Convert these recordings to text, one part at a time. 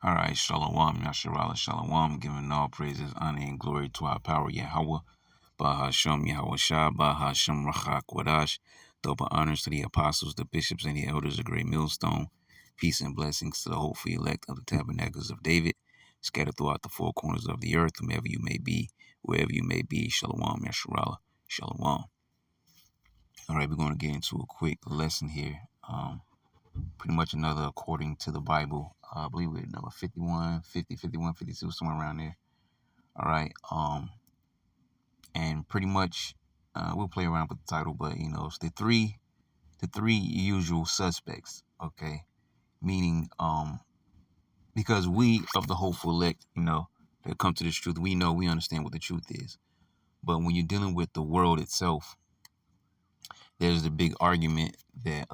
All right, Shalom, Yasharala, Shalom, giving all praises, honor, and glory to our power, Yahweh, Bahashem, Yahweh Shah, Bahashem, Rachak, Wadash, double honors to the apostles, the bishops, and the elders of Great Millstone, peace and blessings to the hopeful elect of the tabernacles of David, scattered throughout the four corners of the earth, whomever you may be, wherever you may be, Shalom, Yasharala, Shalom. All right, we're going to get into a quick lesson here. Pretty much another according to the Bible. I believe we're number 51, 50, 51, 52, somewhere around there. All right. And pretty much we'll play around with the title, but it's the three usual suspects, okay? Meaning because we of the hopeful elect, that come to this truth, we understand what the truth is. But when you're dealing with the world itself, there's the big argument that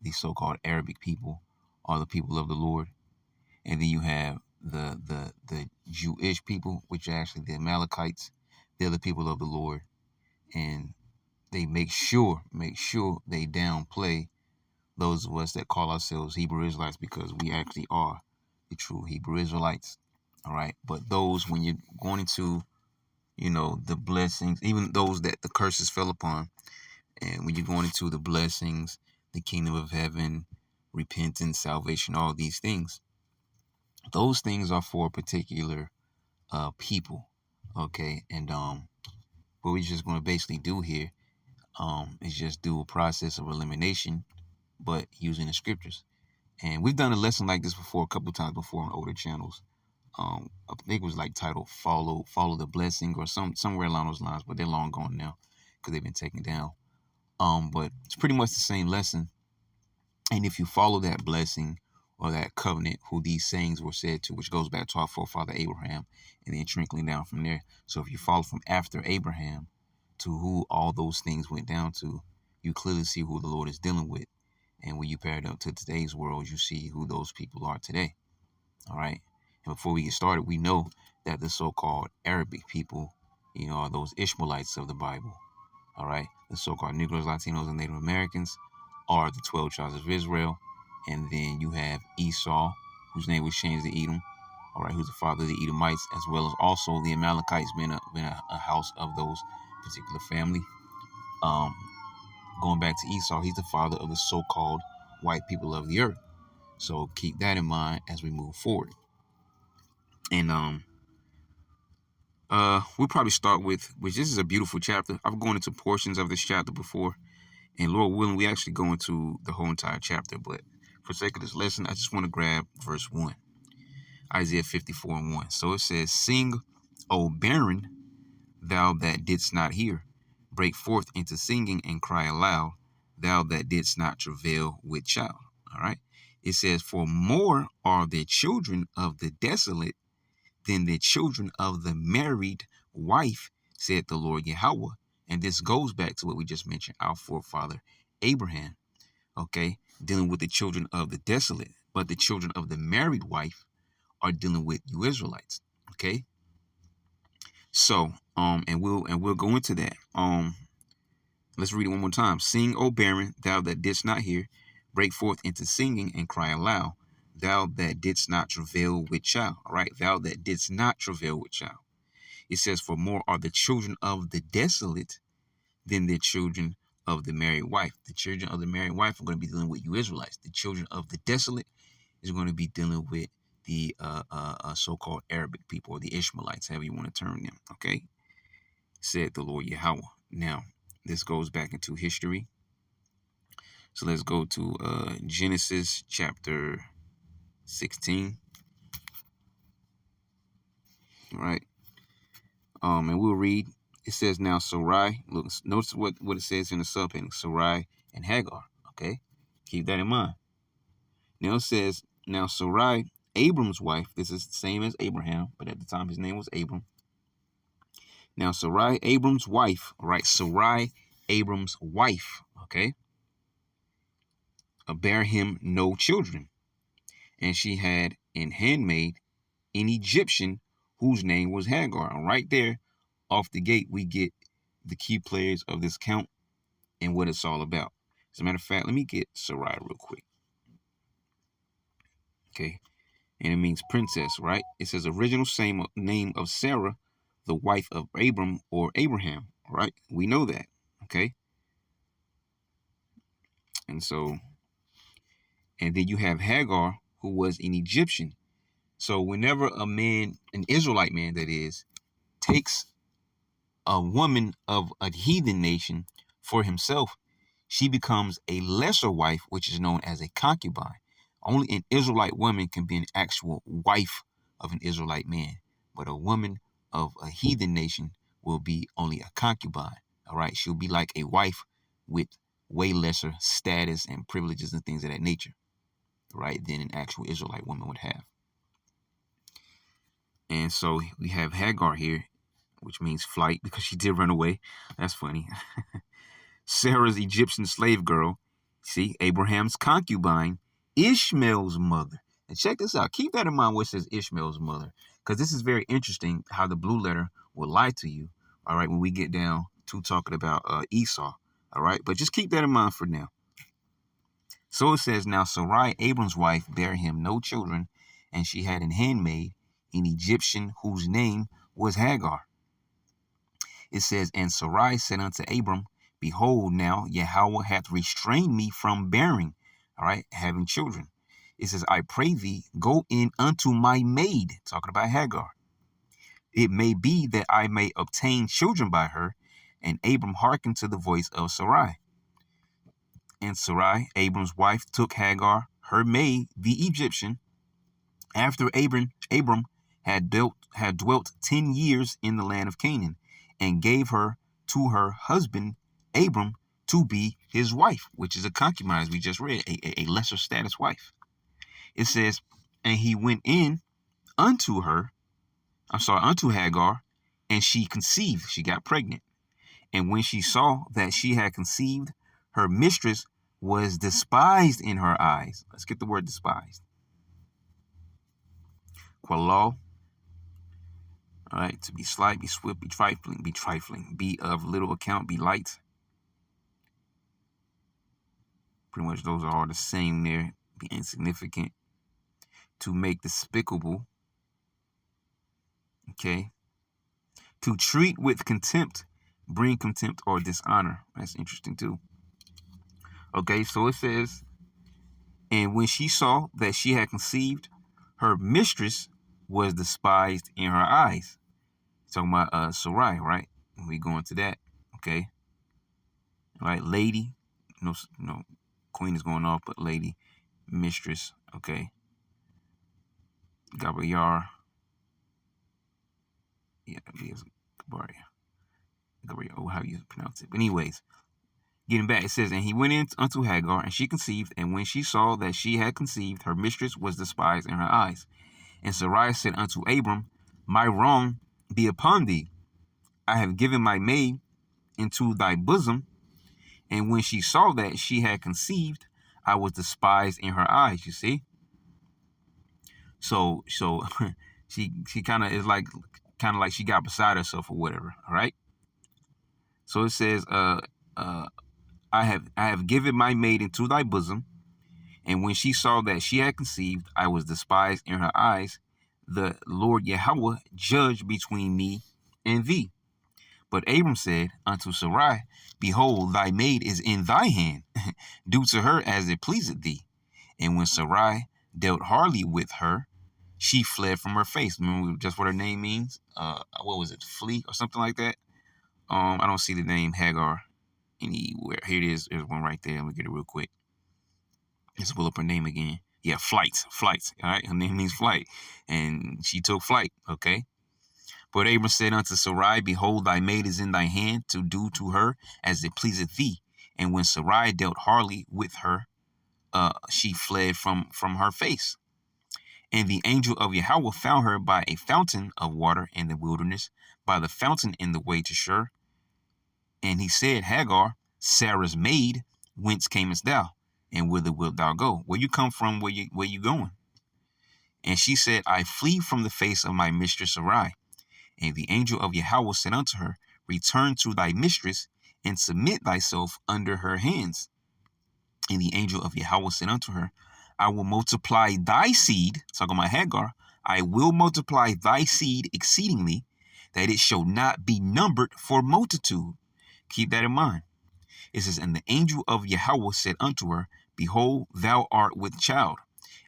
these so-called Arabic people are the people of the Lord. And then you have the Jewish people, which are actually the Amalekites. They're the people of the Lord. And they make sure they downplay those of us that call ourselves Hebrew Israelites, because we actually are the true Hebrew Israelites. All right. But those, when you're going into, the blessings, even those that the curses fell upon, and when you're going into the blessings, the kingdom of heaven, repentance, salvation, all these things, those things are for a particular people. Okay. And what we're just going to basically do here is just do a process of elimination, but using the scriptures. And we've done a lesson like this before, a couple of times before on older channels. I think it was like titled "Follow the Blessing" or somewhere along those lines, but they're long gone now because they've been taken down. But it's pretty much the same lesson. And if you follow that blessing or that covenant, who these sayings were said to, which goes back to our forefather Abraham, and then trickling down from there. So if you follow from after Abraham to who all those things went down to, you clearly see who the Lord is dealing with. And when you pair it up to today's world, you see who those people are today. All right. And before we get started, we know that the so-called Arabic people, are those Ishmaelites of the Bible. All right. The so-called Negroes, Latinos, and Native Americans are the 12 tribes of Israel. And then you have Esau, whose name was changed to Edom. All right. Who's the father of the Edomites, as well as also the Amalekites, being a house of those particular family. Going back to Esau, he's the father of the so-called white people of the earth. So keep that in mind as we move forward. And we'll probably start with, which this is a beautiful chapter. I've gone into portions of this chapter before, and Lord willing, we actually go into the whole entire chapter. But for sake of this lesson, I just want to grab verse 1. Isaiah 54:1. So it says, "Sing, O barren, thou that didst not hear. Break forth into singing and cry aloud, thou that didst not travail with child." All right. It says, "For more are the children of the desolate than the children of the married wife, said the Lord Yahweh." And this goes back to what we just mentioned, our forefather Abraham, okay, dealing with the children of the desolate. But the children of the married wife are dealing with you Israelites, okay? So, and we'll go into that. Let's read it one more time. "Sing, O barren, thou that didst not hear. Break forth into singing and cry aloud, thou that didst not travail with child." All right, thou that didst not travail with child. It says, "For more are the children of the desolate than the children of the married wife." The children of the married wife are going to be dealing with you Israelites. The children of the desolate is going to be dealing with the so-called Arabic people, or the Ishmaelites, however you want to term them. Okay, said the Lord Yahweh. Now, this goes back into history. So let's go to Genesis chapter 16. All right. And we'll read. It says, "Now Sarai," look, notice what it says in the subheading, Sarai and Hagar. Okay, keep that in mind. Now it says, "Now Sarai, Abram's wife," this is the same as Abraham, but at the time his name was Abram. "Now Sarai, Abram's wife," all right, Sarai, Abram's wife, okay, "bare him no children, and she had an handmaid, an Egyptian, whose name was Hagar." And right there, off the gate, we get the key players of this count and what it's all about. As a matter of fact, let me get Sarai real quick. Okay. and it means princess, right? It says original same name of Sarah, the wife of Abram or Abraham, right? We know that, okay? And so, and then you have Hagar, who was an Egyptian. So whenever a man, an Israelite man that is, takes a woman of a heathen nation for himself, she becomes a lesser wife, which is known as a concubine. Only an Israelite woman can be an actual wife of an Israelite man, but a woman of a heathen nation will be only a concubine. All right, she'll be like a wife with way lesser status and privileges and things of that nature, right, than an actual Israelite woman would have. And so we have Hagar here, which means flight because she did run away. That's funny. Sarah's Egyptian slave girl, see, Abraham's concubine, Ishmael's mother. And check this out. Keep that in mind where it says Ishmael's mother, because this is very interesting how the blue letter will lie to you, all right, when we get down to talking about Esau, all right? But just keep that in mind for now. So it says, now Sarai, Abram's wife, bare him no children, and she had an handmaid, an Egyptian whose name was Hagar. It says, and Sarai said unto Abram, behold, now Yahweh hath restrained me from bearing, all right, having children. It says, I pray thee, go in unto my maid, talking about Hagar. It may be that I may obtain children by her. And Abram hearkened to the voice of Sarai. And Sarai, Abram's wife, took Hagar, her maid, the Egyptian, after Abram had dwelt 10 years in the land of Canaan, and gave her to her husband Abram to be his wife, which is a concubine, as we just read, a lesser status wife. It says, and he went in unto Hagar, and she conceived. She got pregnant. And when she saw that she had conceived, her mistress was despised in her eyes. Let's get the word despised. Qualo. All right, to be slight, be swift, be trifling, be of little account, be light. Pretty much those are all the same there. Be insignificant. To make despicable. Okay. To treat with contempt, bring contempt or dishonor. That's interesting too. Okay, so it says, and when she saw that she had conceived, her mistress was despised in her eyes. Talking about Sarai, right? We go into that. Okay. All right, lady. No, queen is going off, but lady, mistress. Okay. Gabayar. Yeah, Gabayar, how you pronounce it. But anyways, getting back, it says, and he went in unto Hagar, and she conceived, and when she saw that she had conceived, her mistress was despised in her eyes. And Sarai said unto Abram, my wrong be upon thee. I have given my maid into thy bosom. And when she saw that she had conceived, I was despised in her eyes, you see? So she kind of is like she got beside herself or whatever, all right? So it says, I have given my maid into thy bosom, and when she saw that she had conceived, I was despised in her eyes. The Lord Yahweh judged between me and thee. But Abram said unto Sarai, behold, thy maid is in thy hand. Do to her as it pleaseth thee. And when Sarai dealt hardly with her, she fled from her face. Remember just what her name means? What was it? Flee or something like that? I don't see the name Hagar anywhere. Here it is. There's one right there. Let me get it real quick. Let's pull up her name again. Yeah, flight. All right, her name means flight. And she took flight, okay? But Abram said unto Sarai, behold, thy maid is in thy hand, to do to her as it pleaseth thee. And when Sarai dealt hardly with her, she fled from her face. And the angel of Yahweh found her by a fountain of water in the wilderness, by the fountain in the way to Shur. And he said, Hagar, Sarah's maid, whence camest thou? And whither wilt thou go? Where you come from, where you going? And she said, I flee from the face of my mistress Sarai. And the angel of Yahweh said unto her, return to thy mistress, and submit thyself under her hands. And the angel of Yahweh said unto her, I will multiply thy seed, talking about Hagar, I will multiply thy seed exceedingly, that it shall not be numbered for multitude. Keep that in mind. It says, and the angel of Yahweh said unto her, behold, thou art with child,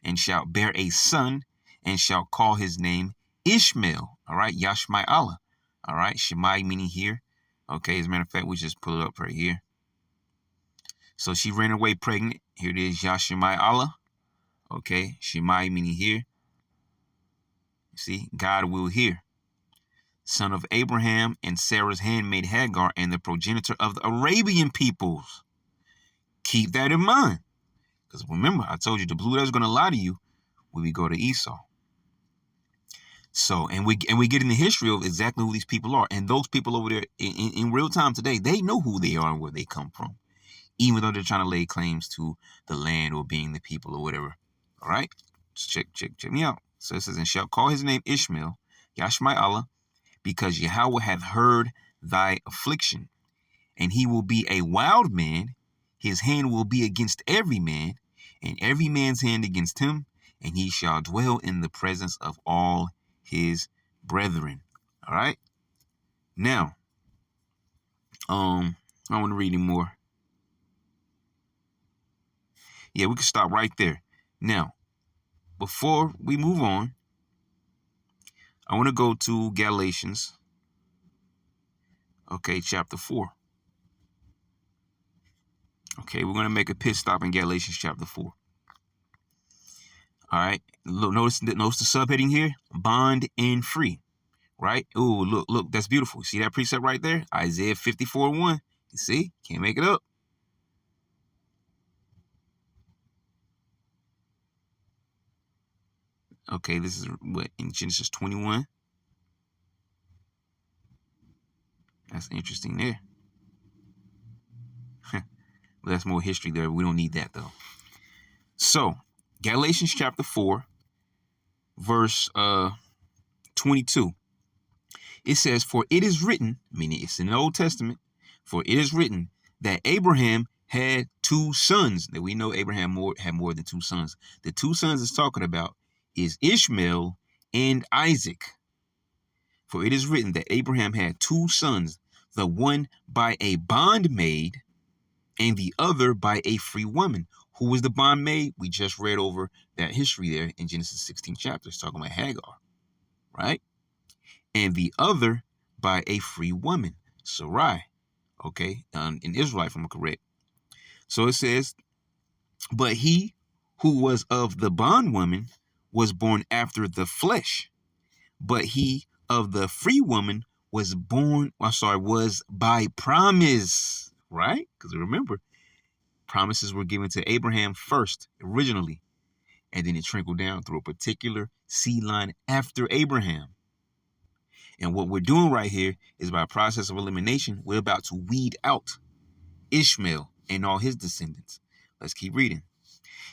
and shalt bear a son, and shalt call his name Ishmael. All right, Yashma'Allah. All right, Shemai meaning here. Okay, as a matter of fact, we just pull it up right here. So she ran away pregnant. Here it is, Yashma'Allah. Okay, Shemai meaning here. See, God will hear. Son of Abraham and Sarah's handmaid Hagar, and the progenitor of the Arabian peoples. Keep that in mind. Because remember, I told you the blue that's going to lie to you when we go to Esau. So, and we get in the history of exactly who these people are. And those people over there in real time today, they know who they are and where they come from, even though they're trying to lay claims to the land or being the people or whatever. All right? Just check me out. So it says, and shall call his name Ishmael, Yashma'Allah, because Yahweh hath heard thy affliction, and he will be a wild man. His hand will be against every man, and every man's hand against him, and he shall dwell in the presence of all his brethren. All right. Now, I want to read any more. Yeah, we can stop right there. Now, before we move on, I want to go to Galatians. Okay, chapter 4. Okay, we're going to make a pit stop in Galatians chapter 4. All right. Look, notice the subheading here, bond and free. Right? Oh, look, that's beautiful. See that precept right there? Isaiah 54:1. You see? Can't make it up. Okay, this is what in Genesis 21. That's interesting there. But that's more history there. We don't need that though. So, Galatians chapter 4, verse 22. It says, for it is written, meaning it's in the Old Testament, for it is written that Abraham had two sons. That we know Abraham had more than two sons. The two sons it's talking about is Ishmael and Isaac. For it is written that Abraham had two sons, the one by a bondmaid and the other by a free woman. Who was the bondmaid? We just read over that history there in Genesis 16 chapter. It's talking about Hagar, right? And the other by a free woman, Sarai. Okay, in Israelite, if I'm correct. So it says, but he who was of the bondwoman was born after the flesh, but he of the free woman was by promise, right? Because remember, promises were given to Abraham first, originally, and then it trickled down through a particular seed line after Abraham. And what we're doing right here is by a process of elimination, we're about to weed out Ishmael and all his descendants. Let's keep reading.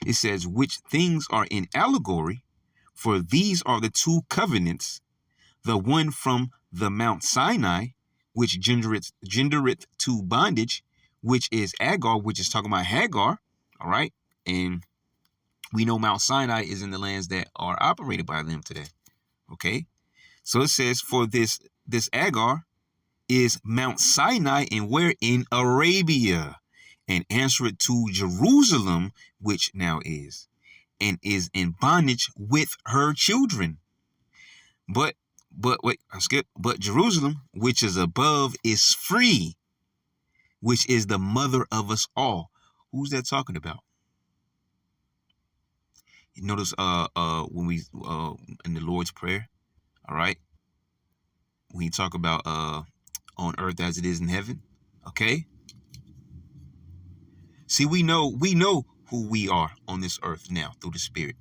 It says, which things are in allegory, for these are the two covenants, the one from the Mount Sinai, which gendereth to bondage, which is Agar, which is talking about Hagar. All right. And we know Mount Sinai is in the lands that are operated by them today. Okay. So it says, for this Agar is Mount Sinai, and where? In Arabia, and answereth to Jerusalem, which now is, and is in bondage with her children. But wait, I skipped. But Jerusalem, which is above, is free, which is the mother of us all. Who's that talking about? You notice when we in the Lord's Prayer, all right, when you talk about on earth as it is in heaven, okay? See, we know who we are on this earth now through the Spirit.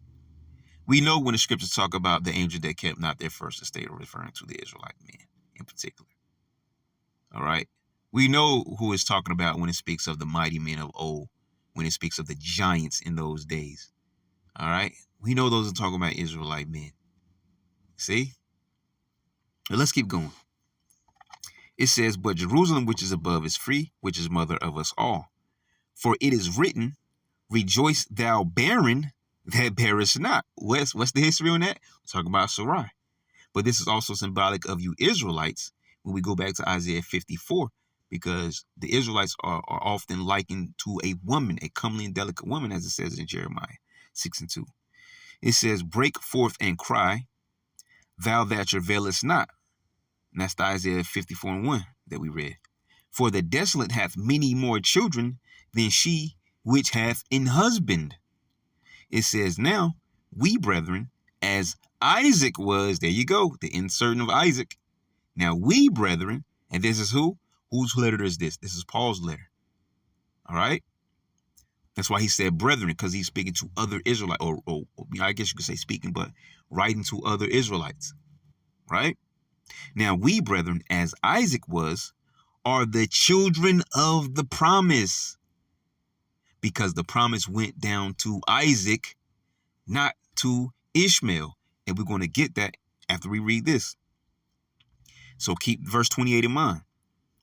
We know when the scriptures talk about the angel that kept not their first estate, are referring to the Israelite men in particular. All right. We know who it's talking about when it speaks of the mighty men of old, when it speaks of the giants in those days. All right. We know those are talking about Israelite men. See? Now let's keep going. It says, but Jerusalem, which is above, is free, which is mother of us all. For it is written, rejoice thou barren, that perish not. What's the history on that? We're talking about Sarai. But this is also symbolic of you Israelites when we go back to Isaiah 54, because the Israelites are often likened to a woman, a comely and delicate woman, as it says in Jeremiah 6:2. It says, break forth and cry, thou that travailest not. And that's the Isaiah 54:1 that we read. For the desolate hath many more children than she which hath an husband. It says, now, we brethren, as Isaac was, there you go, the insertion of Isaac. Now, we brethren, and this is who? Whose letter is this? This is Paul's letter. All right? That's why he said brethren, because he's speaking to other Israelites, or I guess you could say speaking, but writing to other Israelites. Right? Now, we brethren, as Isaac was, are the children of the promise, because the promise went down to Isaac, not to Ishmael. And we're going to get that after we read this. So keep verse 28 in mind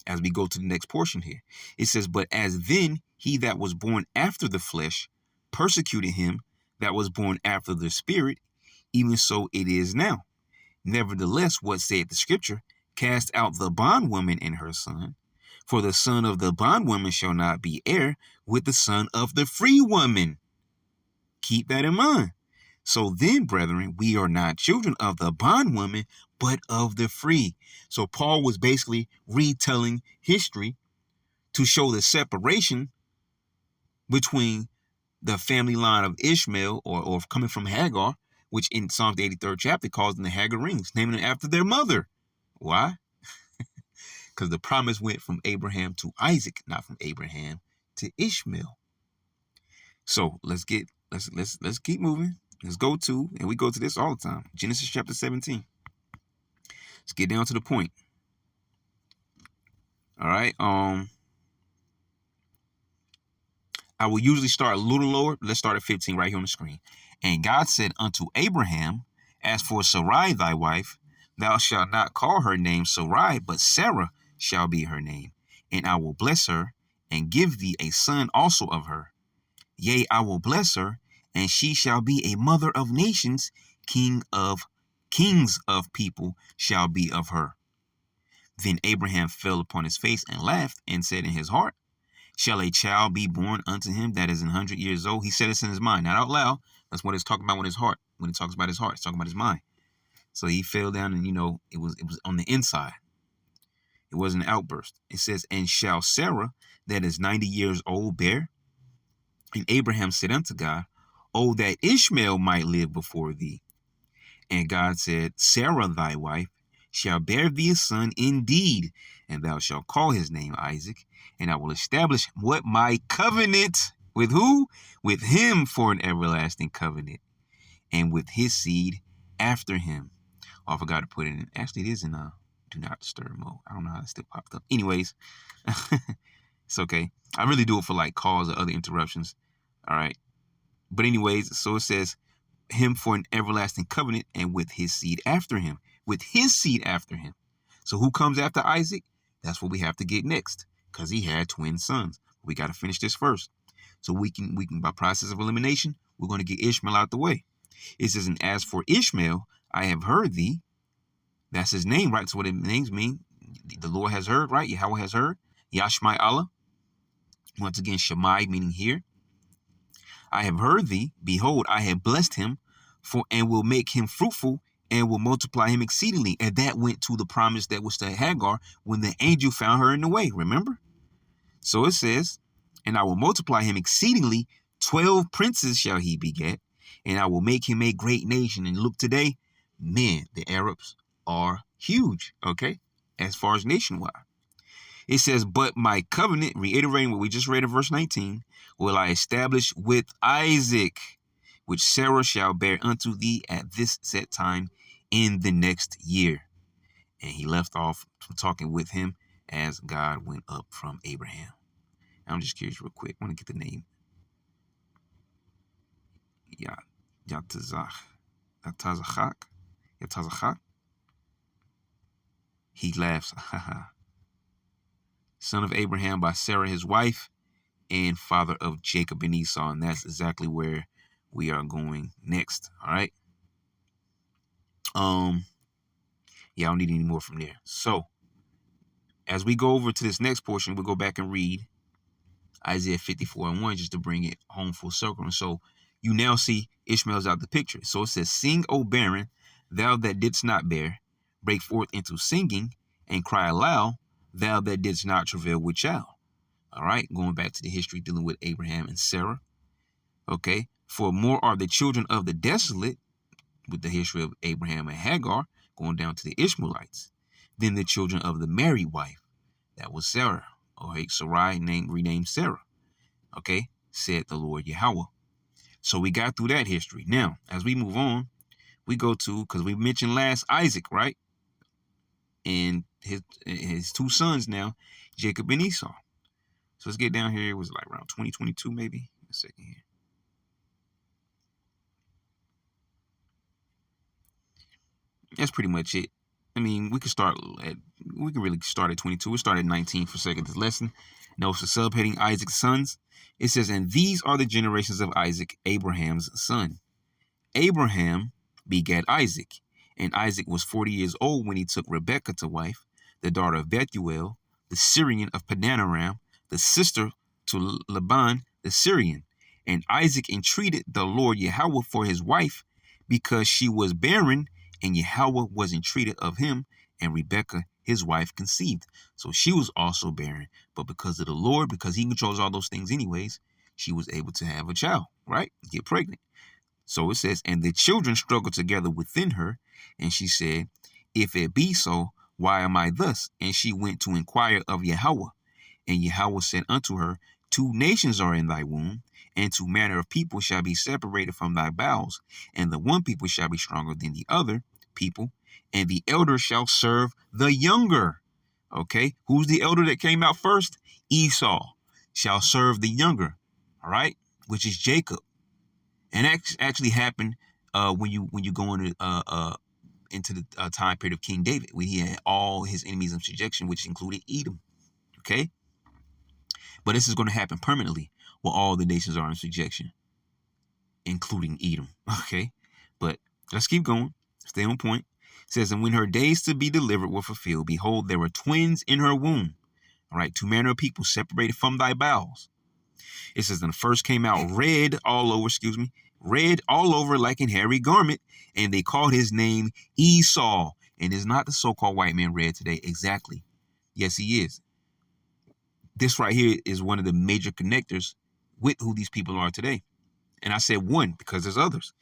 as we go to the next portion here. It says, but as then he that was born after the flesh persecuted him that was born after the spirit, even so it is now. Nevertheless, what saith the scripture? Cast out the bondwoman and her son, for the son of the bondwoman shall not be heir with the son of the free woman. Keep that in mind. So then, brethren, we are not children of the bondwoman, but of the free. So Paul was basically retelling history to show the separation between the family line of Ishmael, or coming from Hagar, which in Psalms 83rd chapter calls them the Hagarines, naming them after their mother. Why? Because the promise went from Abraham to Isaac, not from Abraham to Ishmael. So let's keep moving. Let's go to, and we go to this all the time, Genesis chapter 17. Let's get down to the point. All right. I will usually start a little lower. Let's start at 15 right here on the screen. And God said unto Abraham, as for Sarai thy wife, thou shalt not call her name Sarai, but Sarah shall be her name. And I will bless her, and give thee a son also of her. Yea, I will bless her, and she shall be a mother of nations, kings of people shall be of her. Then Abraham fell upon his face and laughed, and said in his heart, shall a child be born unto him that is 100 years old? He said this in his mind, not out loud. That's what it's talking about with his heart. When it talks about his heart, it's talking about his mind. So he fell down, and it was on the inside. It wasn't an outburst. It says, and shall Sarah that is 90 years old bear? And Abraham said unto God, oh, that Ishmael might live before thee. And God said, Sarah thy wife shall bear thee a son indeed, and thou shalt call his name Isaac, and I will establish what my covenant with who? With him for an everlasting covenant, and with his seed after him. Oh, I forgot to put it in. Actually, it is in do not disturb mode. I don't know how it still popped up. Anyways, it's okay. I really do it for like calls or other interruptions. All right. But anyways, so it says him for an everlasting covenant, and with his seed after him. With his seed after him. So who comes after Isaac? That's what we have to get next, because he had twin sons. We got to finish this first. So we can by process of elimination, we're going to get Ishmael out the way. It says, and as for Ishmael, I have heard thee. That's his name, right? So what it names mean. The Lord has heard, right? Yahweh has heard. Yashmai Allah. Once again, Shammai meaning here. I have heard thee. Behold, I have blessed him, and will make him fruitful, and will multiply him exceedingly. And that went to the promise that was to Hagar when the angel found her in the way. Remember? So it says, and I will multiply him exceedingly. 12 princes shall he beget, and I will make him a great nation. And look today, men, the Arabs are huge, okay, as far as nationwide. It says, but my covenant, reiterating what we just read in verse 19, will I establish with Isaac, which Sarah shall bear unto thee at this set time in the next year. And he left off from talking with him as God went up from Abraham. I'm just curious real quick. I want to get the name. Yatazach. He laughs. Son of Abraham by Sarah his wife, and father of Jacob and Esau. And that's exactly where we are going next. All right. Yeah, I don't need any more from there. So as we go over to this next portion, we'll go back and read Isaiah 54:1 just to bring it home full circle. And so you now see Ishmael's out the picture. So it says, "Sing, O barren, thou that didst not bear, break forth into singing and cry aloud, thou that didst not travail with child." All right, going back to the history dealing with Abraham and Sarah. Okay, "For more are the children of the desolate," with the history of Abraham and Hagar, going down to the Ishmaelites, "than the children of the married wife." That was Sarah, or Sarai, renamed Sarah. Okay, said the Lord Yahweh. So we got through that history. Now, as we move on, we go to, because we mentioned last Isaac, right? And his two sons now, Jacob and Esau. So let's get down here. It was like around 2022, maybe. A second here. That's pretty much it. I mean, we can really start at 22. We'll start at 19 for sake of this lesson. Notice the subheading, Isaac's sons. It says, "And these are the generations of Isaac, Abraham's son. Abraham begat Isaac, and Isaac was 40 years old when he took Rebekah to wife, the daughter of Bethuel, the Syrian of Padanaram, the sister to Laban the Syrian. And Isaac entreated the Lord Yahweh for his wife, because she was barren, and Yahweh was entreated of him, and Rebekah his wife conceived." So she was also barren, but because of the Lord, because he controls all those things anyways, she was able to have a child, right? Get pregnant. So it says, "And the children struggled together within her, and she said, If it be so, why am I thus? And she went to inquire of Yahweh. And Yahweh said unto her, Two nations are in thy womb, and two manner of people shall be separated from thy bowels, and the one people shall be stronger than the other people, and the elder shall serve the younger." Okay, who's the elder that came out first? Esau shall serve the younger, all right, which is Jacob. And that actually happened when you go into the time period of King David, when he had all his enemies in subjection, which included Edom. Okay, but this is going to happen permanently, where all the nations are in subjection, including Edom. Okay, but let's keep going. Stay on point. It says, "And when her days to be delivered were fulfilled, behold, there were twins in her womb. All right, two manner of people separated from thy bowels." It says, "And the first came out red all over like an hairy garment, and they called his name Esau." And is not the so-called white man red today? Exactly. Yes, he is. This right here is one of the major connectors with who these people are today. And I said one because there's others.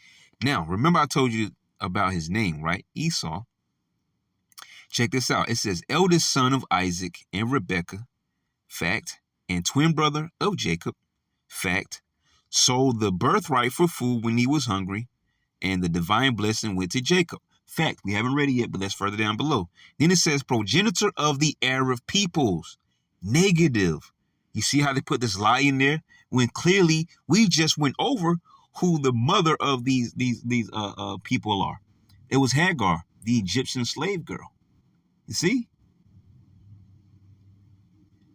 Now, remember I told you about his name, right? Esau. Check this out. It says, "Eldest son of Isaac and Rebekah, fact, and twin brother of Jacob, fact, sold the birthright for food when he was hungry, and the divine blessing went to Jacob." Fact, we haven't read it yet, but that's further down below. Then it says, "Progenitor of the Arab peoples." Negative. You see how they put this lie in there, when clearly we just went over who the mother of these people are. It was Hagar, the Egyptian slave girl. You see?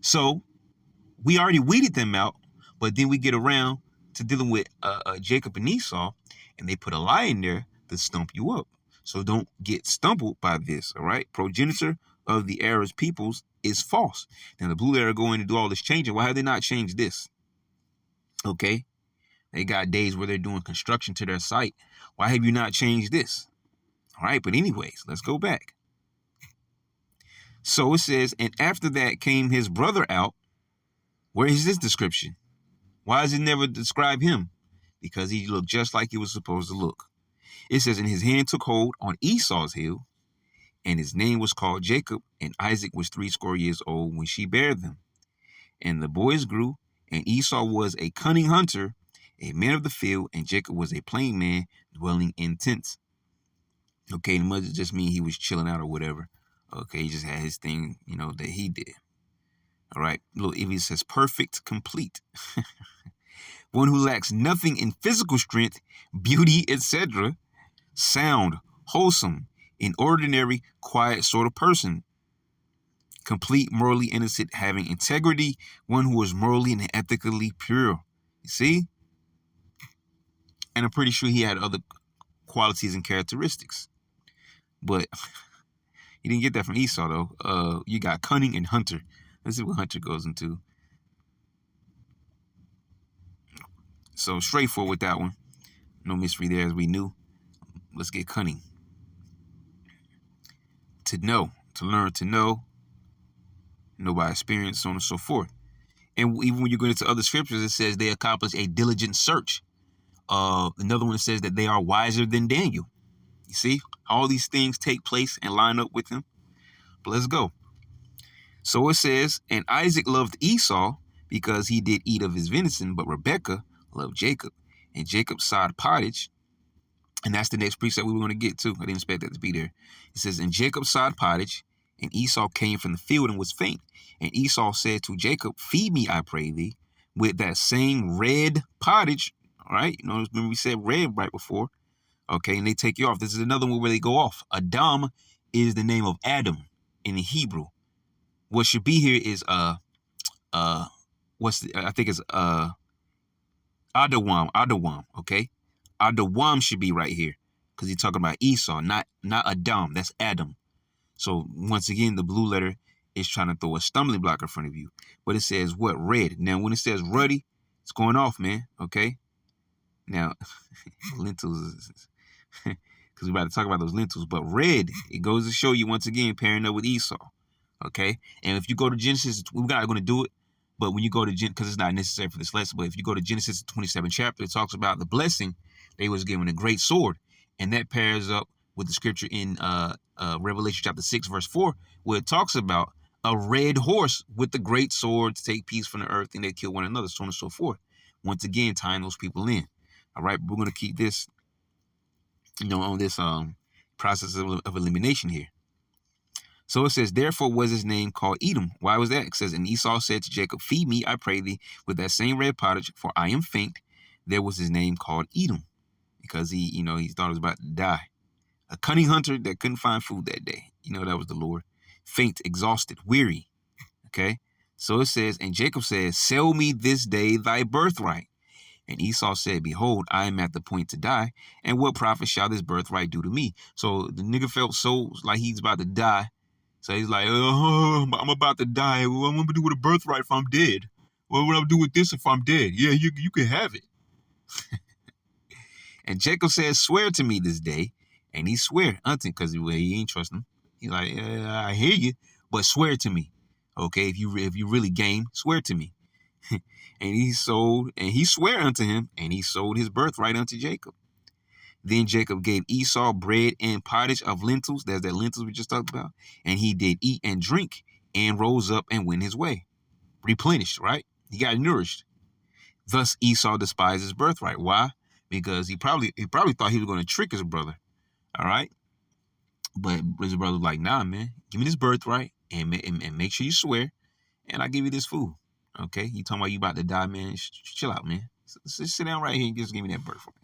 So we already weeded them out, but then we get around to dealing with Jacob and Esau, and they put a lie in there to stump you up. So don't get stumbled by this, all right? Progenitor of the Arab peoples is false. Now the blue letter going to do all this changing. Why have they not changed this? Okay, they got days where they're doing construction to their site. Why have you not changed this? All right, but anyways, let's go back. So it says, "And after that came his brother out." Where is this description? Why does it never describe him? Because he looked just like he was supposed to look. It says, "And his hand took hold on Esau's heel, and his name was called Jacob, and Isaac was 80 years old when she bare them. And the boys grew, and Esau was a cunning hunter, a man of the field, and Jacob was a plain man dwelling in tents." Okay, it must just mean he was chilling out or whatever. Okay, he just had his thing, that he did. All right, little Evie says, "Perfect, complete." One who lacks nothing in physical strength, beauty, etc., sound, wholesome, an ordinary, quiet sort of person. Complete, morally innocent, having integrity, one who is morally and ethically pure. You see? And I'm pretty sure he had other qualities and characteristics. But you didn't get that from Esau, though. You got cunning and hunter. Let's see what hunter goes into. So straightforward with that one. No mystery there, as we knew. Let's get cunning. To know, to learn, to know by experience, so on and so forth. And even when you go into other scriptures, it says they accomplish a diligent search. Another one says that they are wiser than Daniel. You see, all these things take place and line up with him. But let's go. So it says, and Isaac loved Esau because he did eat of his venison, but Rebekah loved Jacob. And Jacob sod pottage. And that's the next precept we were going to get to. I didn't expect that to be there. It says, and Jacob sod pottage, and Esau came from the field and was faint. And Esau said to Jacob, feed me, I pray thee, with that same red pottage. All right. You know, remember we said red right before. Okay. And they take you off. This is another one where they go off. Adam is the name of Adam in the Hebrew. What should be here is, I think it's, Adawam. Okay. Adawam should be right here because he's talking about Esau, not Adam. That's Adam. So once again, the blue letter is trying to throw a stumbling block in front of you. But it says what? Red. Now, when it says ruddy, it's going off, man. Okay. Now, lentils, because we're about to talk about those lentils. But red, it goes to show you once again pairing up with Esau. Okay. And if you go to Genesis, we're not going to do it. But when you go to because it's not necessary for this lesson, but if you go to Genesis 27 chapter, it talks about the blessing. They was given a great sword, and that pairs up with the scripture in Revelation chapter 6 verse 4, where it talks about a red horse with the great sword to take peace from the earth, and they kill one another, so on and so forth. Once again, tying those people in. All right, we're going to keep this, on this process of elimination here. So it says, therefore was his name called Edom. Why was that? It says, and Esau said to Jacob, feed me, I pray thee, with that same red pottage, for I am faint. There was his name called Edom, because he thought he was about to die. A cunning hunter that couldn't find food that day. That was the Lord. Faint, exhausted, weary. Okay. So it says, and Jacob says, sell me this day thy birthright. And Esau said, behold, I am at the point to die. And what profit shall this birthright do to me? So the nigga felt so like he's about to die. So he's like, I'm about to die. What am I going to do with a birthright if I'm dead? What would I do with this if I'm dead? Yeah, you can have it. And Jacob says, swear to me this day. And he swear unto him, because he ain't trust him. He's like, I hear you, but swear to me. Okay, if you really game, swear to me. And he swear unto him, and he sold his birthright unto Jacob. Then Jacob gave Esau bread and pottage of lentils. There's that lentils we just talked about. And he did eat and drink and rose up and went his way. Replenished, right? He got nourished. Thus Esau despised his birthright. Why? Because he probably thought he was going to trick his brother. All right. But his brother was like, nah, man, give me this birthright and make sure you swear. And I'll give you this food. Okay. You talking about you about to die, man. Chill out, man. Just sit down right here and just give me that birthright.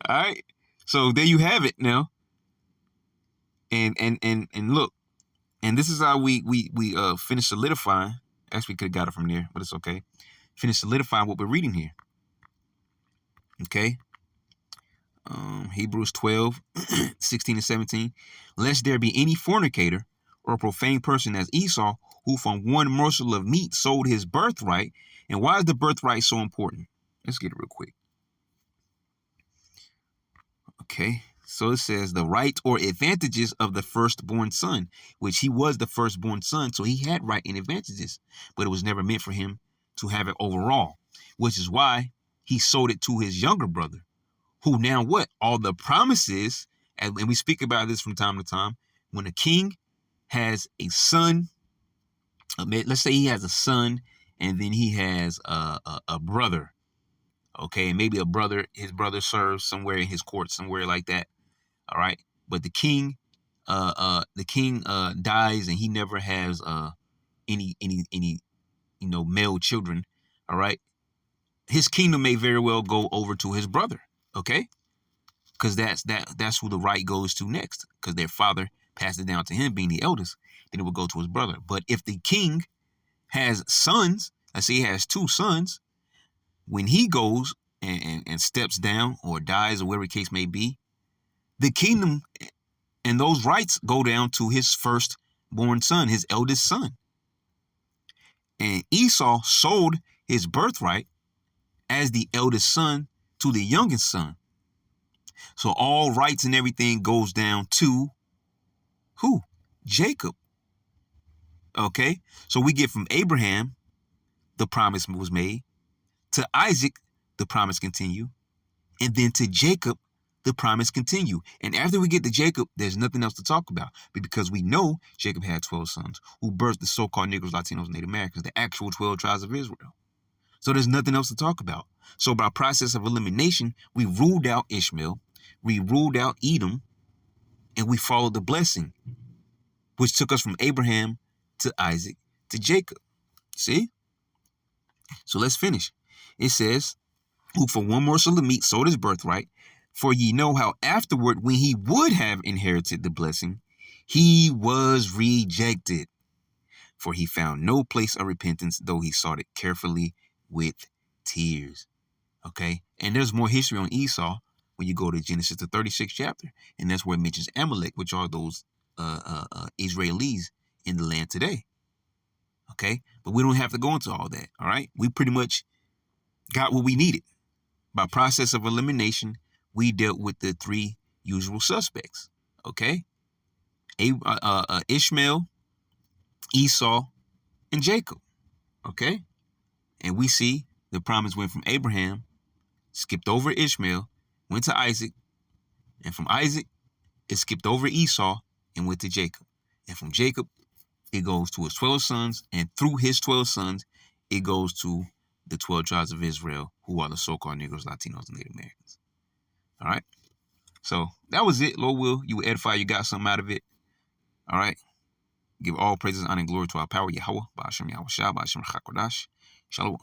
All right. So there you have it now. And look, and this is how we finish solidifying. Actually, could have got it from there, but it's okay. Finish solidifying what we're reading here. Okay. Hebrews 12, 16 and 17. Lest there be any fornicator or profane person as Esau, who from one morsel of meat sold his birthright. And why is the birthright so important? Let's get it real quick. Okay, so it says the right or advantages of the firstborn son, which he was the firstborn son, so he had right and advantages, but it was never meant for him to have it overall, which is why he sold it to his younger brother, who now what? All the promises, and we speak about this from time to time, when a king has a son, let's say he has a son, and then he has a brother. Okay, maybe his brother serves somewhere in his court, somewhere like that. All right, but the king dies, and he never has any male children. All right, his kingdom may very well go over to his brother. Okay, because that's who the right goes to next, because their father passed it down to him, being the eldest. Then it would go to his brother. But if the king has sons, let's say he has two sons, when he goes, and steps down or dies or whatever the case may be, the kingdom and those rights go down to his firstborn son, his eldest son. And Esau sold his birthright as the eldest son to the youngest son. So all rights and everything goes down to who? Jacob. Okay, so we get from Abraham, the promise was made, to Isaac, the promise continue, and then to Jacob, the promise continue. And after we get to Jacob, there's nothing else to talk about, because we know Jacob had 12 sons who birthed the so-called Negroes, Latinos, Native Americans, the actual 12 tribes of Israel. So there's nothing else to talk about. So by process of elimination, we ruled out Ishmael, we ruled out Edom, and we followed the blessing, which took us from Abraham to Isaac to Jacob. See? So let's finish. It says, who for one morsel of meat sold his birthright, for ye know how afterward, when he would have inherited the blessing, he was rejected. For he found no place of repentance, though he sought it carefully with tears. Okay? And there's more history on Esau when you go to Genesis, the 36th chapter. And that's where it mentions Amalek, which are those Israelis in the land today. Okay? But we don't have to go into all that. All right? We pretty much got what we needed. By process of elimination, we dealt with the three usual suspects. Okay? Ishmael, Esau, and Jacob. Okay? And we see the promise went from Abraham, skipped over Ishmael, went to Isaac, and from Isaac, it skipped over Esau and went to Jacob. And from Jacob, it goes to his 12 sons, and through his 12 sons, it goes to the 12 tribes of Israel, who are the so-called Negroes, Latinos, and Native Americans. All right? So that was it. Lord will, you were edified, you got something out of it. All right? Give all praises, honor, and glory to our power, Yahweh, Ba'ashem Yahweh Shah, Ba'ashem Chakodash. Shalom.